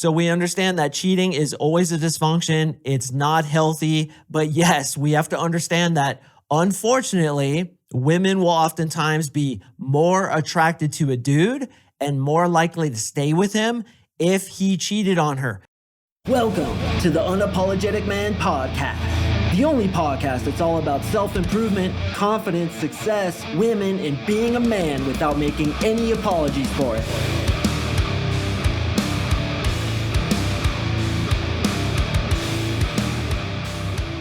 So we understand that cheating is always a dysfunction. It's not healthy. But yes, we have to understand that unfortunately, women will oftentimes be more attracted to a dude and more likely to stay with him if he cheated on her. Welcome to the Unapologetic Man podcast, the only podcast that's all about self-improvement, confidence, success, women, and being a man without making any apologies for it.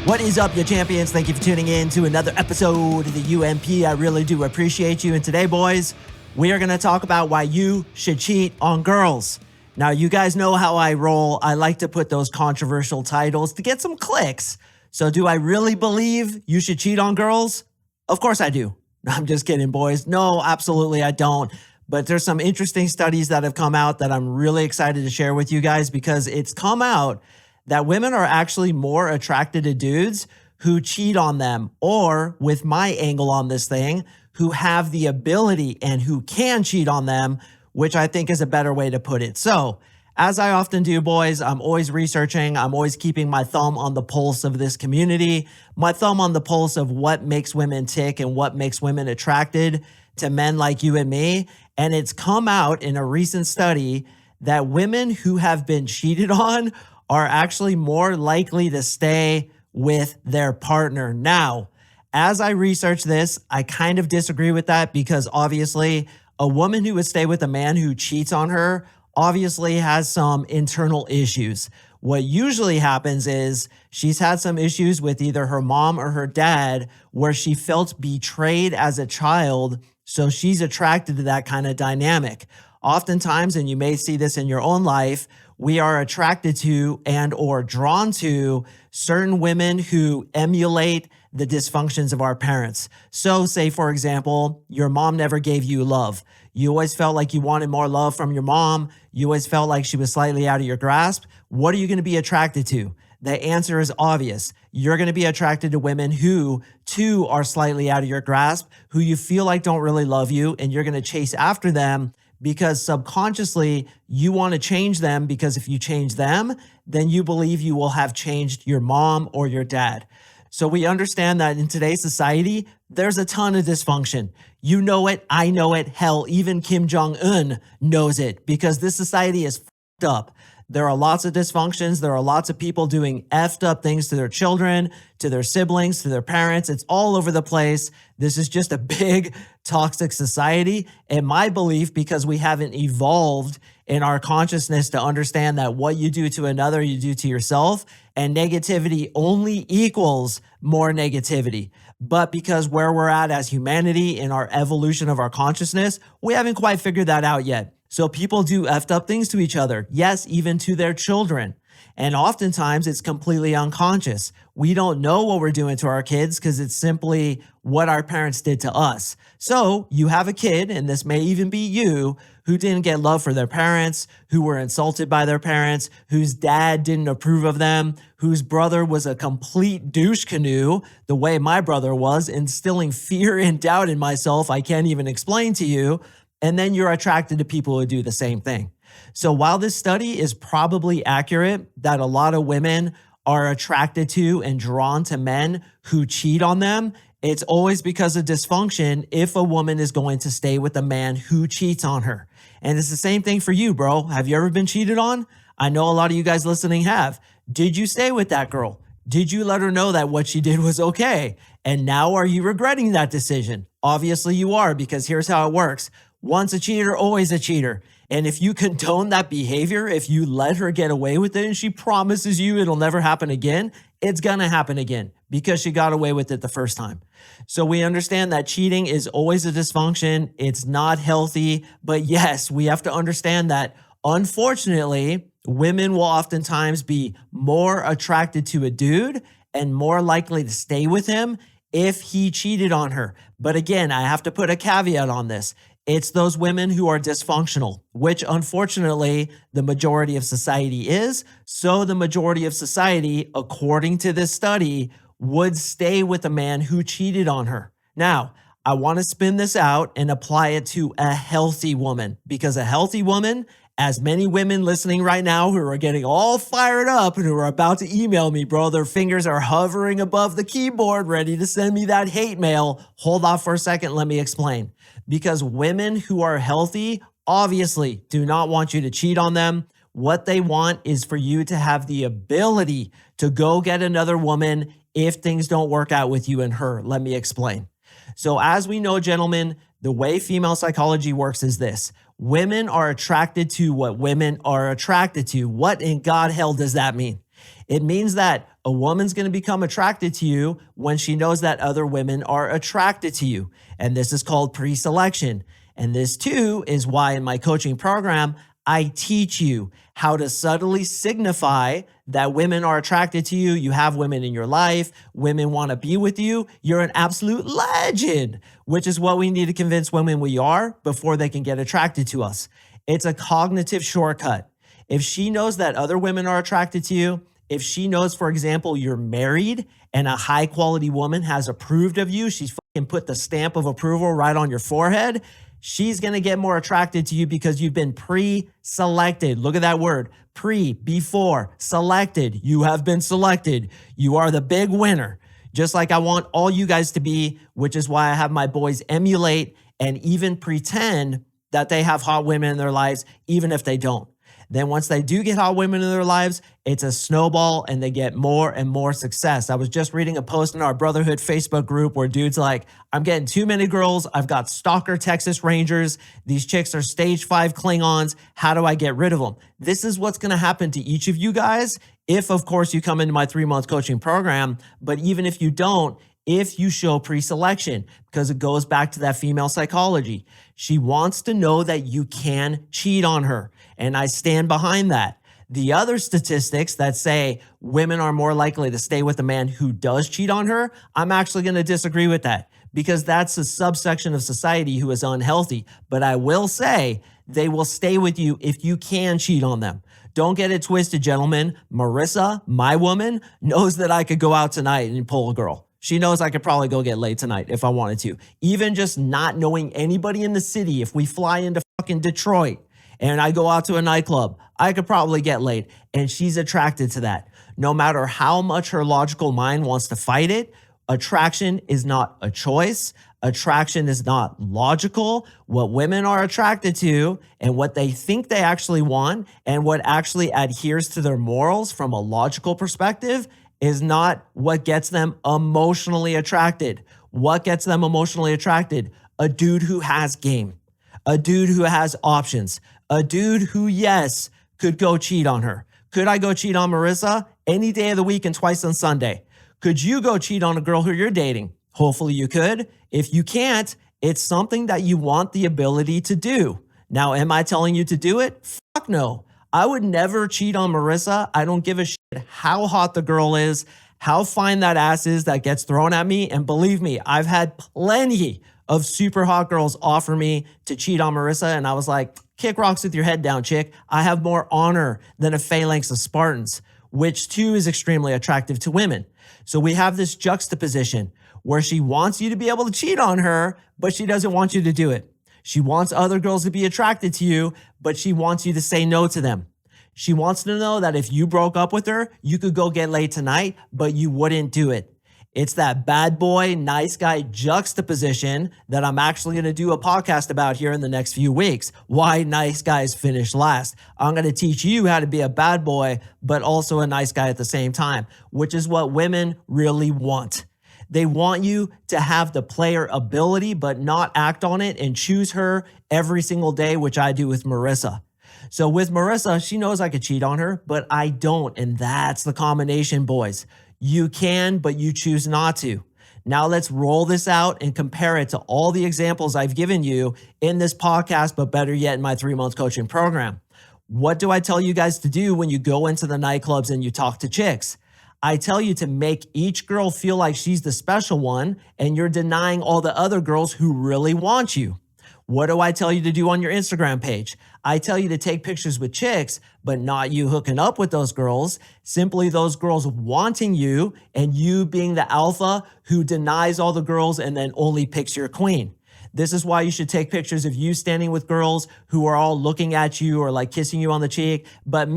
What is up, you champions? Thank you for tuning in to another episode of the UMP. I really do appreciate you. And today, boys, we are going to talk about why you should cheat on girls. Now, you guys know how I roll. I like to put those controversial titles to get some clicks. So do I really believe you should cheat on girls? Of course I do. I'm just kidding, boys. No, absolutely I don't. But there's some interesting studies that have come out that I'm really excited to share with you guys, because it's come out that women are actually more attracted to dudes who cheat on them, or with my angle on this thing, who have the ability and who can cheat on them, which I think is a better way to put it. So, as I often do, boys, I'm always researching. I'm always keeping my thumb on the pulse of this community, my thumb on the pulse of what makes women tick and what makes women attracted to men like you and me. And it's come out in a recent study that women who have been cheated on are actually more likely to stay with their partner. Now, as I research this, I kind of disagree with that, because obviously a woman who would stay with a man who cheats on her obviously has some internal issues. What usually happens is she's had some issues with either her mom or her dad where she felt betrayed as a child, so she's attracted to that kind of dynamic. Oftentimes, and you may see this in your own life, we are attracted to and or drawn to certain women who emulate the dysfunctions of our parents. So say, for example, your mom never gave you love. You always felt like you wanted more love from your mom. You always felt like she was slightly out of your grasp. What are you going to be attracted to? The answer is obvious. You're going to be attracted to women who, too, are slightly out of your grasp, who you feel like don't really love you, and you're going to chase after them because subconsciously you want to change them, because if you change them, then you believe you will have changed your mom or your dad. So we understand that in today's society, there's a ton of dysfunction. You know it, I know it, hell, even Kim Jong-un knows it, because this society is fucked up. There are lots of dysfunctions. There are lots of people doing effed up things to their children, to their siblings, to their parents. It's all over the place. This is just a big toxic society. And my belief, because we haven't evolved in our consciousness to understand that what you do to another, you do to yourself, and negativity only equals more negativity. But because where we're at as humanity in our evolution of our consciousness, we haven't quite figured that out yet. So people do effed up things to each other. Yes, even to their children. And oftentimes it's completely unconscious. We don't know what we're doing to our kids because it's simply what our parents did to us. So you have a kid, and this may even be you, who didn't get love for their parents, who were insulted by their parents, whose dad didn't approve of them, whose brother was a complete douche canoe, the way my brother was, instilling fear and doubt in myself I can't even explain to you. And then you're attracted to people who do the same thing. So while this study is probably accurate that a lot of women are attracted to and drawn to men who cheat on them, it's always because of dysfunction if a woman is going to stay with a man who cheats on her. And it's the same thing for you, bro. Have you ever been cheated on? I know a lot of you guys listening have. Did you stay with that girl? Did you let her know that what she did was okay? And now are you regretting that decision? Obviously you are, because here's how it works. Once a cheater, always a cheater. And if you condone that behavior, if you let her get away with it and she promises you it'll never happen again, it's gonna happen again because she got away with it the first time. So we understand that cheating is always a dysfunction. It's not healthy. But yes, we have to understand that unfortunately, women will oftentimes be more attracted to a dude and more likely to stay with him if he cheated on her. But again, I have to put a caveat on this. It's those women who are dysfunctional, which unfortunately the majority of society is. So the majority of society, according to this study, would stay with a man who cheated on her. Now, I want to spin this out and apply it to a healthy woman, because a healthy woman As many women listening right now who are getting all fired up and who are about to email me, bro, their fingers are hovering above the keyboard ready to send me that hate mail. Hold off for a second. Let me explain. Because women who are healthy obviously do not want you to cheat on them. What they want is for you to have the ability to go get another woman if things don't work out with you and her. Let me explain. So as we know, gentlemen, the way female psychology works is this. Women are attracted to what women are attracted to. What in God hell does that mean? It means that a woman's going to become attracted to you when she knows that other women are attracted to you. And this is called preselection. And this too is why in my coaching program, I teach you how to subtly signify that women are attracted to you. You have women in your life. Women want to be with you. You're an absolute legend, which is what we need to convince women we are before they can get attracted to us. It's a cognitive shortcut. If she knows that other women are attracted to you, if she knows, for example, you're married and a high quality woman has approved of you, she's fucking put the stamp of approval right on your forehead, she's going to get more attracted to you because you've been pre-selected. Look at that word, before, selected. You have been selected. You are the big winner. Just like I want all you guys to be, which is why I have my boys emulate and even pretend that they have hot women in their lives, even if they don't. Then once they do get hot women in their lives, it's a snowball and they get more and more success. I was just reading a post in our Brotherhood Facebook group where dude's like, I'm getting too many girls. I've got stalker Texas Rangers. These chicks are stage 5 Klingons. How do I get rid of them? This is what's going to happen to each of you guys if, of course, you come into my 3-month coaching program. But even if you don't, if you show preselection, because it goes back to that female psychology. She wants to know that you can cheat on her. And I stand behind that. The other statistics that say women are more likely to stay with a man who does cheat on her, I'm actually going to disagree with that because that's a subsection of society who is unhealthy. But I will say they will stay with you if you can cheat on them. Don't get it twisted, gentlemen. Marissa, my woman, knows that I could go out tonight and pull a girl. She knows I could probably go get laid tonight if I wanted to. Even just not knowing anybody in the city, if we fly into fucking Detroit and I go out to a nightclub, I could probably get laid. And she's attracted to that. No matter how much her logical mind wants to fight it, attraction is not a choice. Attraction is not logical. What women are attracted to and what they think they actually want and what actually adheres to their morals from a logical perspective is not what gets them emotionally attracted. What gets them emotionally attracted? A dude who has game. A dude who has options. A dude who, yes, could go cheat on her. Could I go cheat on Marissa? Any day of the week and twice on Sunday. Could you go cheat on a girl who you're dating? Hopefully you could. If you can't, it's something that you want the ability to do. Now, am I telling you to do it? Fuck no. I would never cheat on Marissa. I don't give a shit how hot the girl is, how fine that ass is that gets thrown at me. And believe me, I've had plenty of super hot girls offer me to cheat on Marissa. And I was like, kick rocks with your head down, chick. I have more honor than a phalanx of Spartans, which too is extremely attractive to women. So we have this juxtaposition where she wants you to be able to cheat on her, but she doesn't want you to do it. She wants other girls to be attracted to you, but she wants you to say no to them. She wants to know that if you broke up with her, you could go get laid tonight, but you wouldn't do it. It's that bad boy, nice guy juxtaposition that I'm actually going to do a podcast about here in the next few weeks. Why nice guys finish last. I'm going to teach you how to be a bad boy, but also a nice guy at the same time, which is what women really want. They want you to have the player ability, but not act on it and choose her every single day, which I do with Marissa. So with Marissa, she knows I could cheat on her, but I don't. And that's the combination, boys. You can, but you choose not to. Now let's roll this out and compare it to all the examples I've given you in this podcast, but better yet in my 3-month coaching program. What do I tell you guys to do when you go into the nightclubs and you talk to chicks? I tell you to make each girl feel like she's the special one and you're denying all the other girls who really want you. What do I tell you to do on your Instagram page? I tell you to take pictures with chicks, but not you hooking up with those girls, simply those girls wanting you and you being the alpha who denies all the girls and then only picks your queen. This is why you should take pictures of you standing with girls who are all looking at you or like kissing you on the cheek, but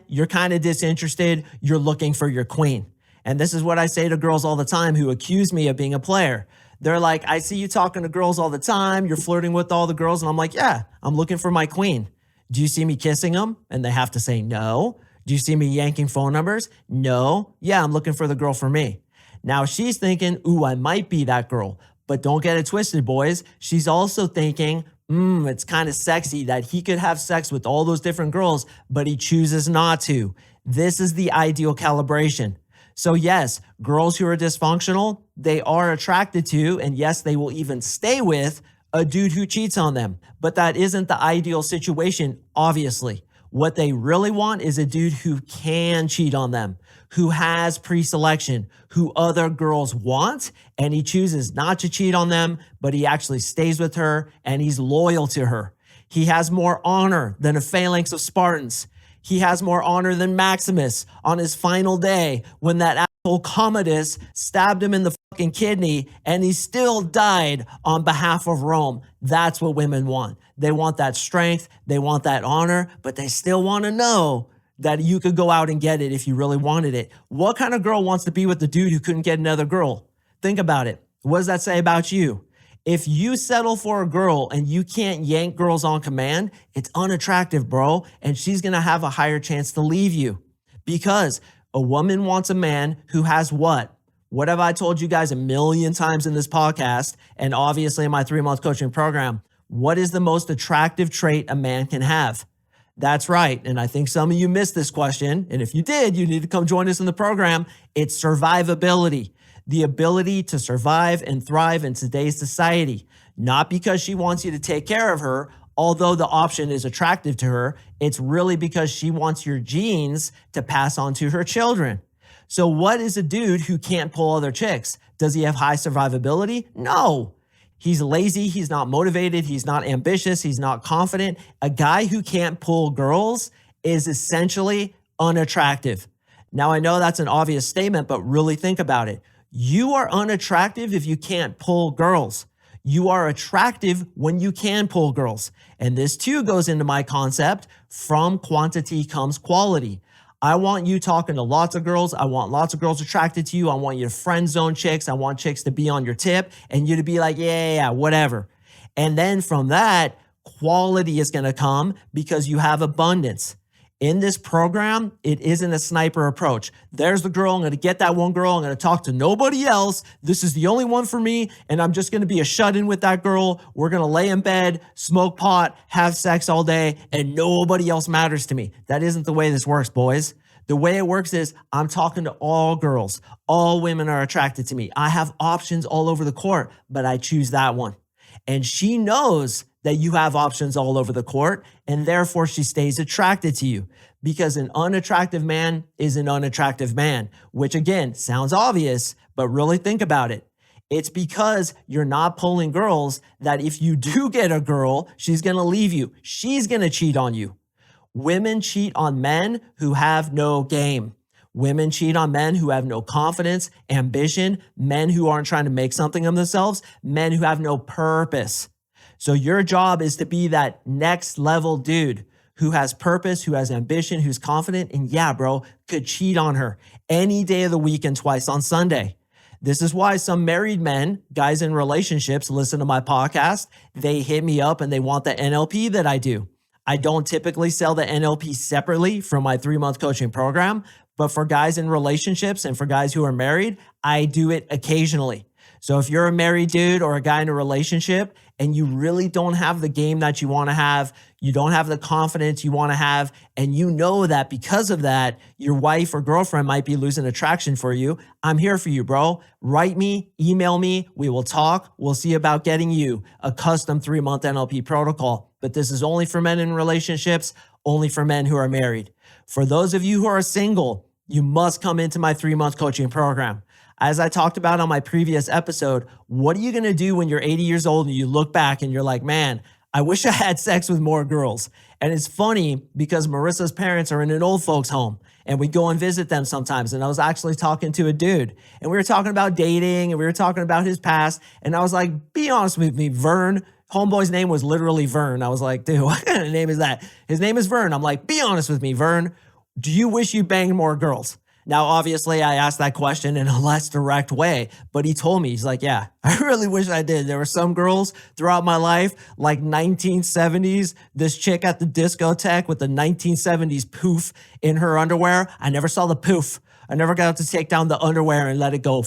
you're kind of disinterested. You're looking for your queen. And this is what I say to girls all the time who accuse me of being a player. They're like, I see you talking to girls all the time. You're flirting with all the girls. And I'm like, yeah, I'm looking for my queen. Do you see me kissing them? And they have to say no. Do you see me yanking phone numbers? No. Yeah, I'm looking for the girl for me. Now she's thinking, ooh, I might be that girl. But don't get it twisted, boys. She's also thinking, it's kind of sexy that he could have sex with all those different girls, but he chooses not to. This is the ideal calibration. So yes, girls who are dysfunctional, they are attracted to, and yes, they will even stay with a dude who cheats on them. But that isn't the ideal situation, obviously. What they really want is a dude who can cheat on them, who has pre-selection, who other girls want, and he chooses not to cheat on them, but he actually stays with her and he's loyal to her. He has more honor than a phalanx of Spartans. He has more honor than Maximus on his final day when that asshole Commodus stabbed him in the fucking kidney and he still died on behalf of Rome. That's what women want. They want that strength, they want that honor, but they still want to know that you could go out and get it if you really wanted it. What kind of girl wants to be with the dude who couldn't get another girl? Think about it. What does that say about you? If you settle for a girl and you can't yank girls on command, it's unattractive, bro. And she's going to have a higher chance to leave you because a woman wants a man who has what? What have I told you guys a million times in this podcast? And obviously in my 3-month coaching program, what is the most attractive trait a man can have? That's right. And I think some of you missed this question. And if you did, you need to come join us in the program. It's survivability. The ability to survive and thrive in today's society, not because she wants you to take care of her, although the option is attractive to her. It's really because she wants your genes to pass on to her children. So what is a dude who can't pull other chicks? Does he have high survivability? No. He's lazy. He's not motivated. He's not ambitious. He's not confident. A guy who can't pull girls is essentially unattractive. Now, I know that's an obvious statement, but really think about it. You are unattractive if you can't pull girls. You are attractive when you can pull girls. And this too goes into my concept, from quantity comes quality. I want you talking to lots of girls. I want lots of girls attracted to you. I want you to friend zone chicks. I want chicks to be on your tip and you to be like, yeah, whatever. And then from that, quality is going to come because you have abundance. In this program, it isn't a sniper approach. There's the girl. I'm going to get that one girl. I'm going to talk to nobody else. This is the only one for me. And I'm just going to be a shut-in with that girl. We're going to lay in bed, smoke pot, have sex all day, and nobody else matters to me. That isn't the way this works, boys. The way it works is I'm talking to all girls. All women are attracted to me. I have options all over the court, but I choose that one. And she knows that you have options all over the court, and therefore she stays attracted to you because an unattractive man is an unattractive man, which again, sounds obvious, but really think about it. It's because you're not pulling girls that if you do get a girl, she's going to leave you. She's going to cheat on you. Women cheat on men who have no game. Women cheat on men who have no confidence, ambition, men who aren't trying to make something of themselves, men who have no purpose. So your job is to be that next level dude who has purpose, who has ambition, who's confident, and yeah, bro, could cheat on her any day of the week and twice on Sunday. This is why some married men, guys in relationships, listen to my podcast. They hit me up and they want the NLP that I do. I don't typically sell the NLP separately from my 3-month coaching program, but for guys in relationships and for guys who are married, I do it occasionally. So if you're a married dude or a guy in a relationship and you really don't have the game that you want to have, you don't have the confidence you want to have, and you know that because of that, your wife or girlfriend might be losing attraction for you, I'm here for you, bro. Write me, email me, we will talk. We'll see about getting you a custom 3-month NLP protocol. But this is only for men in relationships, only for men who are married. For those of you who are single, you must come into my 3-month coaching program. As I talked about on my previous episode, what are you going to do when you're 80 years old and you look back and you're like, man, I wish I had sex with more girls. And it's funny because Marissa's parents are in an old folks home and we go and visit them sometimes. And I was actually talking to a dude and we were talking about dating and we were talking about his past. And I was like, be honest with me, Vern. Homeboy's name was literally Vern. I was like, dude, what kind of name is that? His name is Vern. I'm like, be honest with me, Vern. Do you wish you banged more girls? Now, obviously, I asked that question in a less direct way, but he told me, he's like, yeah, I really wish I did. There were some girls throughout my life, like 1970s, this chick at the discotheque with the 1970s poof in her underwear. I never saw the poof. I never got to take down the underwear and let it go,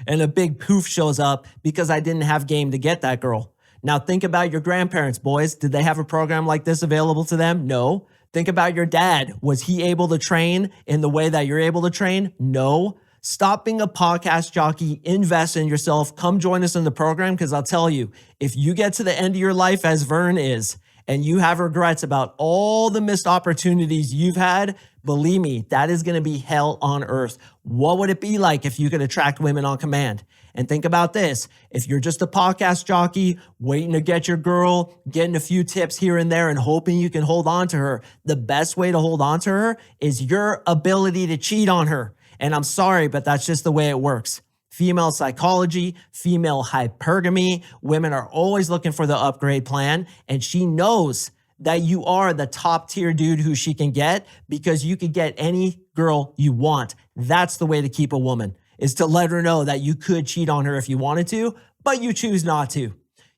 and a big poof shows up because I didn't have game to get that girl. Now, think about your grandparents, boys. Did they have a program like this available to them? No. Think about your dad. Was he able to train in the way that you're able to train? No. Stop being a podcast jockey. Invest in yourself. Come join us in the program because I'll tell you, if you get to the end of your life as Vern is and you have regrets about all the missed opportunities you've had, believe me, that is going to be hell on earth. What would it be like if you could attract women on command? And think about this. If you're just a podcast jockey, waiting to get your girl, getting a few tips here and there and hoping you can hold on to her, the best way to hold on to her is your ability to cheat on her. And I'm sorry, but that's just the way it works. Female psychology, female hypergamy, women are always looking for the upgrade plan. And she knows that you are the top tier dude who she can get because you could get any girl you want. That's the way to keep a woman, is to let her know that you could cheat on her if you wanted to, but you choose not to.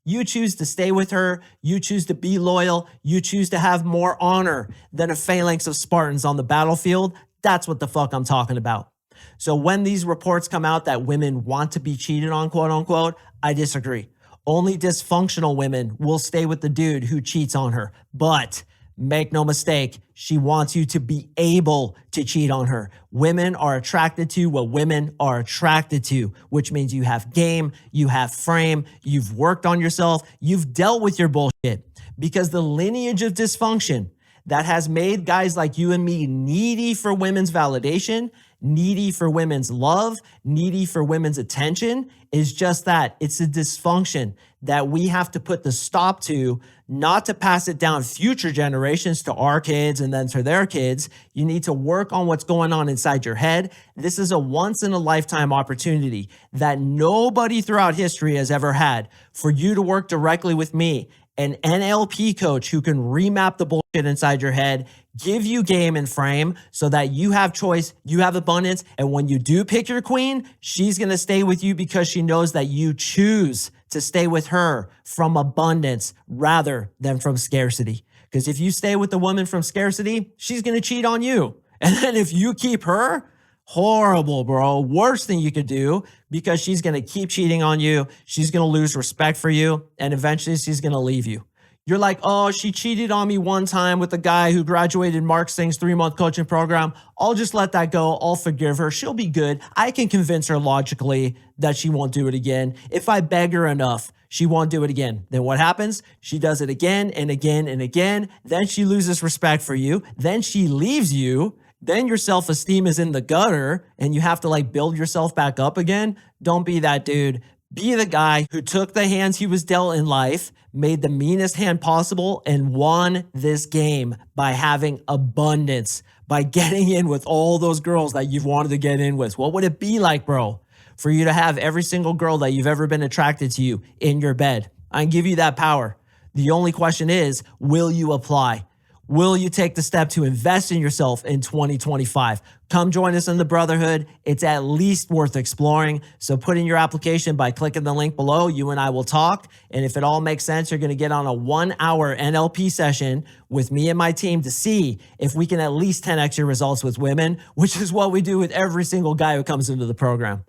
You choose to stay with her. You choose to be loyal. You choose to have more honor than a phalanx of Spartans on the battlefield. That's what the fuck I'm talking about. So when these reports come out that women want to be cheated on, quote unquote, I disagree. Only dysfunctional women will stay with the dude who cheats on her. But make no mistake, she wants you to be able to cheat on her. Women are attracted to what women are attracted to, which means you have game, you have frame, you've worked on yourself, you've dealt with your bullshit. Because the lineage of dysfunction that has made guys like you and me needy for women's validation, needy for women's love, needy for women's attention is just that. It's a dysfunction that we have to put the stop to, not to pass it down future generations to our kids and then to their kids. You need to work on what's going on inside your head. This is a once in a lifetime opportunity that nobody throughout history has ever had for you to work directly with me, an NLP coach who can remap the bullshit inside your head, give you game and frame so that you have choice, you have abundance. And when you do pick your queen, she's going to stay with you because she knows that you choose to stay with her from abundance rather than from scarcity. Because if you stay with the woman from scarcity, she's going to cheat on you. And then if you keep her, horrible, bro. Worst thing you could do because she's going to keep cheating on you. She's going to lose respect for you. And eventually she's going to leave you. You're like, oh, she cheated on me one time with the guy who graduated Mark Singh's 3-month coaching program. I'll just let that go. I'll forgive her. She'll be good. I can convince her logically that she won't do it again. If I beg her enough, she won't do it again. Then what happens? She does it again and again and again. Then she loses respect for you. Then she leaves you. Then your self-esteem is in the gutter and you have to build yourself back up again. Don't be that dude. Be the guy who took the hands he was dealt in life, made the meanest hand possible, and won this game by having abundance, by getting in with all those girls that you've wanted to get in with. What would it be like, bro, for you to have every single girl that you've ever been attracted to you in your bed? I can give you that power. The only question is, will you apply? Will you take the step to invest in yourself in 2025? Come join us in the Brotherhood. It's at least worth exploring. So put in your application by clicking the link below. You and I will talk. And if it all makes sense, you're going to get on a 1-hour NLP session with me and my team to see if we can at least 10x your results with women, which is what we do with every single guy who comes into the program.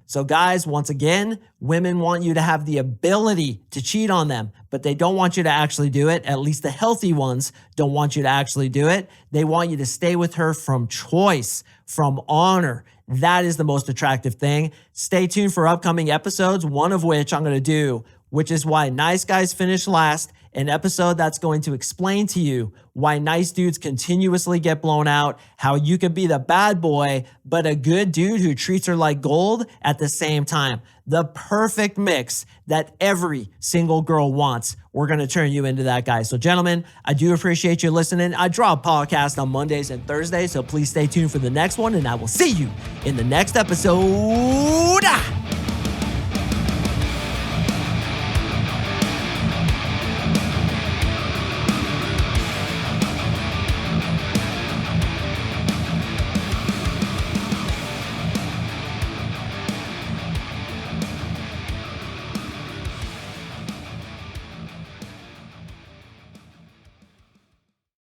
So guys, once again, women want you to have the ability to cheat on them, but they don't want you to actually do it. At least the healthy ones don't want you to actually do it. They want you to stay with her from choice, from honor. That is the most attractive thing. Stay tuned for upcoming episodes, one of which I'm going to do which is why nice guys finish last, an episode that's going to explain to you why nice dudes continuously get blown out, how you can be the bad boy, but a good dude who treats her like gold at the same time. The perfect mix that every single girl wants. We're going to turn you into that guy. So gentlemen, I do appreciate you listening. I drop podcasts on Mondays and Thursdays, so please stay tuned for the next one, and I will see you in the next episode.